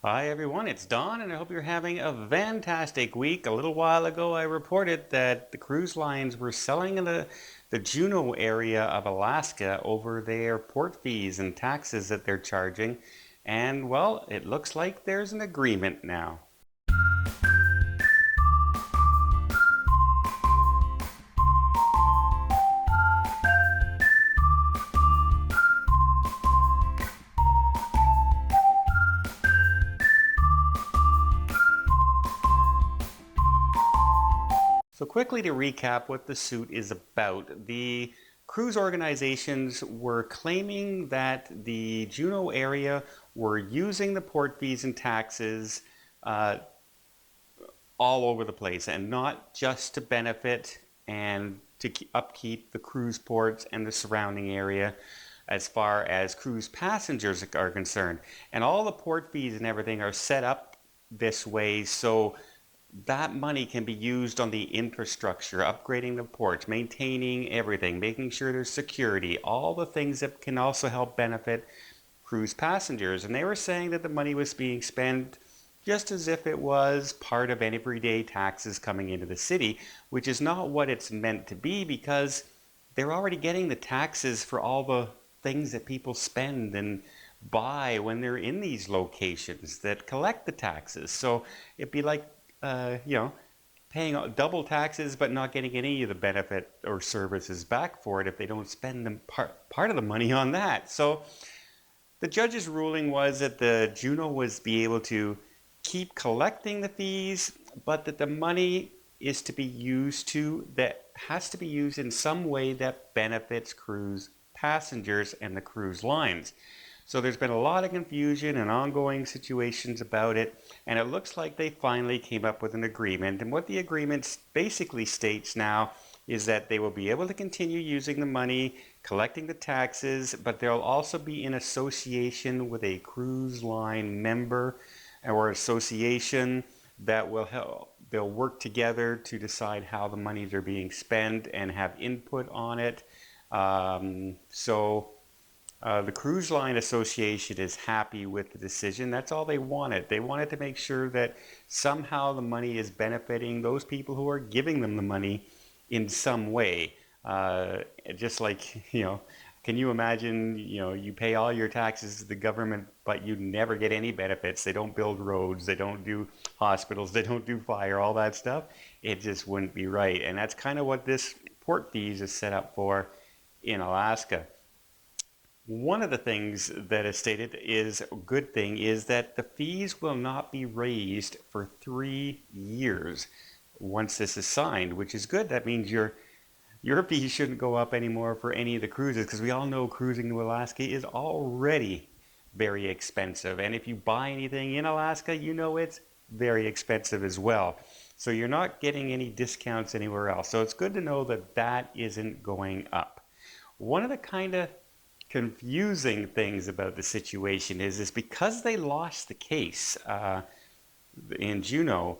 Hi everyone, it's Don, and I hope you're having a fantastic week. A little while ago, I reported that the cruise lines were selling in the Juneau area of Alaska over their port fees and taxes that they're charging. And well, it looks like there's an agreement now. So, quickly to recap what the suit is about, the cruise organizations were claiming that the Juneau area were using the port fees and taxes uh, all over the place, and not just to benefit and to upkeep the cruise ports and the surrounding area as far as cruise passengers are concerned. And all the port fees and everything are set up this way so that money can be used on the infrastructure, upgrading the ports, maintaining everything, making sure there's security, all the things that can also help benefit cruise passengers. And they were saying that the money was being spent just as if it was part of everyday taxes coming into the city, which is not what it's meant to be because they're already getting the taxes for all the things that people spend and buy when they're in these locations that collect the taxes. So it'd be like, you know, paying double taxes but not getting any of the benefit or services back for it if they don't spend part of the money on that. So the judge's ruling was that the Juno was be able to keep collecting the fees, but that the money is to be used that has to be used in some way that benefits cruise passengers and the cruise lines. So there's been a lot of confusion and ongoing situations about it, and it looks like they finally came up with an agreement. And what the agreement basically states now is that they will be able to continue using the money, collecting the taxes, but they'll also be in association with a cruise line member or association that will help. They'll work together to decide how the monies are being spent and have input on it. The Cruise Line Association is happy with the decision. That's all they wanted. They wanted to make sure that somehow the money is benefiting those people who are giving them the money in some way. Uh, just like, can you imagine, you pay all your taxes to the government, but you never get any benefits. They don't build roads, they don't do hospitals, they don't do fire, all that stuff. It just wouldn't be right. And that's kind of what this port fees is set up for in Alaska. One of the things that is stated is a good thing is that the fees will not be raised for 3 years once this is signed, which is good. That means your fees shouldn't go up anymore for any of the cruises because we all know cruising to Alaska is already very expensive. And if you buy anything in Alaska, you know it's very expensive as well. So you're not getting any discounts anywhere else. So it's good to know that that isn't going up. One of the kind of confusing things about the situation is because they lost the case in Juneau.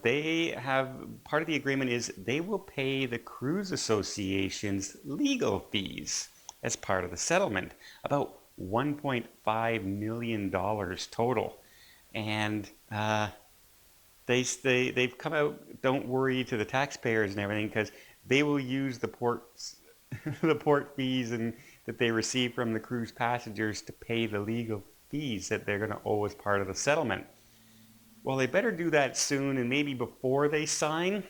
They have part of the agreement is they will pay the cruise association's legal fees as part of the settlement, about $1.5 million total. And they've come out, don't worry to the taxpayers and everything, because they will use the ports the port fees and that they receive from the cruise passengers to pay the legal fees that they're going to owe as part of the settlement. Well, they better do that soon and maybe before they sign,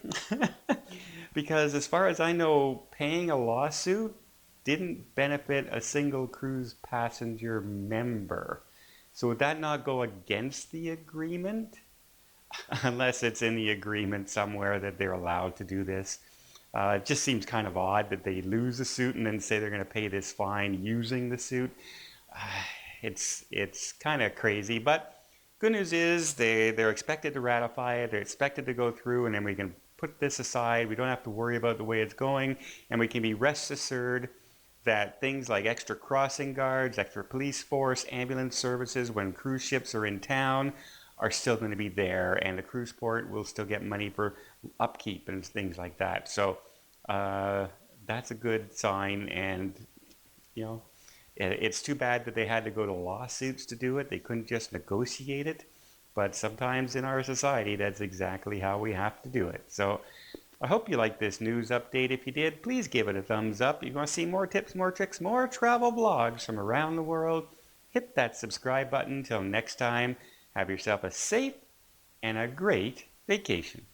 because as far as I know, paying a lawsuit didn't benefit a single cruise passenger member. So would that not go against the agreement? Unless it's in the agreement somewhere that they're allowed to do this. It just seems kind of odd that they lose the suit and then say they're going to pay this fine using the suit. Uh, it's kind of crazy, but good news is they're expected to ratify it. They're expected to go through, and then we can put this aside. We don't have to worry about the way it's going, and we can be rest assured that things like extra crossing guards, extra police force, ambulance services when cruise ships are in town are still going to be there, and the cruise port will still get money for upkeep and things like that. So uh, that's a good sign, and you know It's too bad that they had to go to lawsuits to do it. They couldn't just negotiate it. But sometimes in our society, that's exactly how we have to do it. So I hope you liked this news update. If you did, please give it a thumbs up. If you want to see more tips, more tricks, more travel blogs from around the world, hit that subscribe button. Till next time, have yourself a safe and a great vacation.